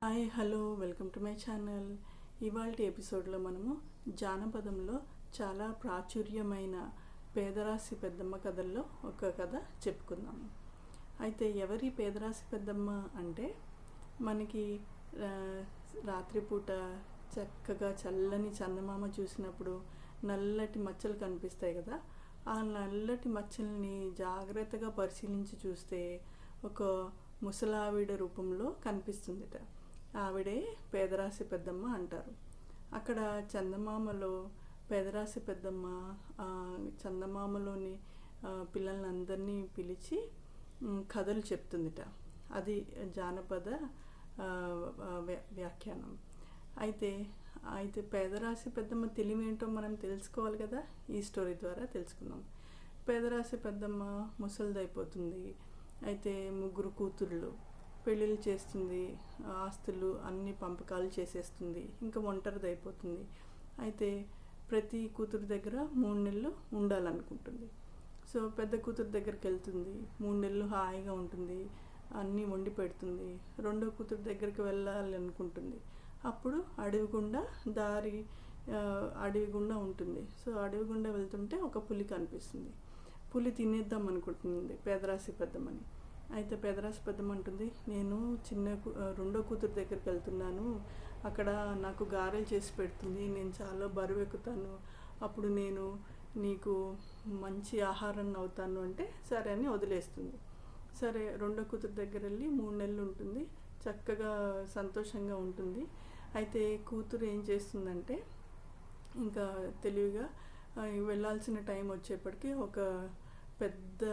Hi hello welcome to my channel. ఇవాల్టి ఎపిసోడ్లో మనము జానపదంలో చాలా ప్రాచుర్యమైన పేదరాశి పెద్దమ్మ కథల్లో ఒక కథ చెప్పుకుందాము. అయితే ఎవరి పేదరాశి పెద్దమ్మ అంటే మనకి రాత్రిపూట చక్కగా చల్లని చందమామ చూసినప్పుడు నల్లటి మచ్చలు కనిపిస్తాయి కదా. ఆ నల్లటి మచ్చల్ని జాగ్రత్తగా పరిశీలించి చూస్తే ఒక ముసలావిడ రూపంలో కనిపిస్తుందిట. ఆవిడే పేదరాశి పెద్దమ్మ అంటారు. అక్కడ చందమామలో పేదరాశి పెద్దమ్మ చందమామలోని పిల్లలందరినీ పిలిచి కథలు చెప్తుందిట. అది జానపద వ్యాఖ్యానం. అయితే పేదరాశి పెద్దమ్మ తెలివేంటో మనం తెలుసుకోవాలి కదా. ఈ స్టోరీ ద్వారా తెలుసుకుందాం. పేదరాశి పెద్దమ్మ ముసలిదైపోతుంది. అయితే 3 కూతుళ్ళు పెళ్ళిళ్ళు చేస్తుంది, ఆస్తులు అన్ని పంపకాలు చేసేస్తుంది, ఇంకా ఒంటరిదైపోతుంది. అయితే ప్రతి కూతురు దగ్గర 3 నెలలు ఉండాలనుకుంటుంది. సో పెద్ద కూతురు దగ్గరికి వెళ్తుంది, 3 నెలలు హాయిగా ఉంటుంది, అన్నీ వండి పెడుతుంది. రెండో కూతురు దగ్గరికి వెళ్ళాలనుకుంటుంది. అప్పుడు అడవి గుండా ఉంటుంది. సో అడవి గుండా వెళ్తుంటే ఒక పులి కనిపిస్తుంది. పులి తినేద్దాం అనుకుంటుంది పేదరాశి పెద్దమ్మని. అయితే పేదరాశి పెద్దమ్మ అంటుంది, నేను రెండో కూతురు దగ్గరికి వెళ్తున్నాను, అక్కడ నాకు గారెలు చేసి పెడుతుంది, నేను చాలా బరువు ఎక్కుతాను, అప్పుడు నేను నీకు మంచి ఆహారాన్ని అవుతాను అంటే సరే అని వదిలేస్తుంది. సరే రెండో కూతురు దగ్గర వెళ్ళి 3 నెలలు ఉంటుంది, చక్కగా సంతోషంగా ఉంటుంది. అయితే కూతురు ఏం చేస్తుందంటే ఇంకా తెలివిగా వెళ్ళాల్సిన టైం వచ్చేప్పటికి ఒక పెద్ద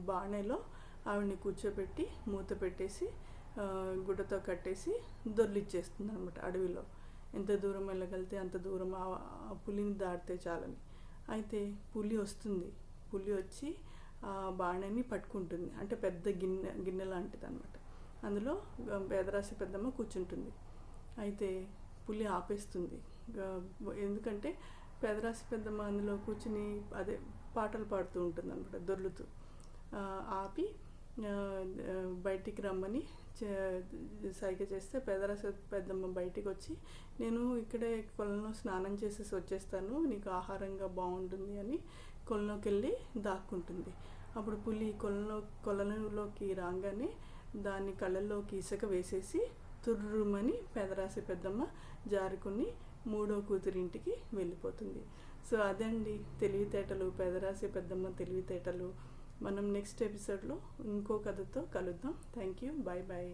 బాణెలో ఆవిడని కూర్చోబెట్టి మూత పెట్టేసి గుడ్డతో కట్టేసి దొర్లిచ్చేస్తుంది అనమాట అడవిలో. ఎంత దూరం వెళ్ళగలితే అంత దూరం ఆ పులిని దాటితే చాలని. అయితే పులి వస్తుంది. పులి వచ్చి ఆ బాణని పట్టుకుంటుంది. అంటే పెద్ద గిన్నె లాంటిది అనమాట. అందులో పేదరాశి పెద్దమ్మ కూర్చుంటుంది. అయితే పులి ఆపేస్తుంది. ఎందుకంటే పేదరాశి పెద్దమ్మ అందులో కూర్చుని పాటలు పాడుతూ ఉంటుంది అనమాట దొర్లుతూ. ఆపి బయటికి రమ్మని సైగ చేస్తే పేదరాశి పెద్దమ్మ బయటికి వచ్చి, నేను ఇక్కడే కొలంలో స్నానం చేసేసి వచ్చేస్తాను, నీకు ఆహారంగా బాగుంటుంది అని కొలంలోకి వెళ్ళి దాక్కుంటుంది. అప్పుడు పులి కొలంలోకి రాగానే దాని కళ్ళల్లోకి ఇసుక వేసేసి తుర్రుమని పేదరాశి పెద్దమ్మ జారుకుని 3వ కూతురింటికి వెళ్ళిపోతుంది. సో అదండి తెలివితేటలు, పేదరాశి పెద్దమ్మ తెలివితేటలు. మనం నెక్స్ట్ ఎపిసోడ్లో ఇంకో కథతో కలుద్దాం. Thank you. Bye bye.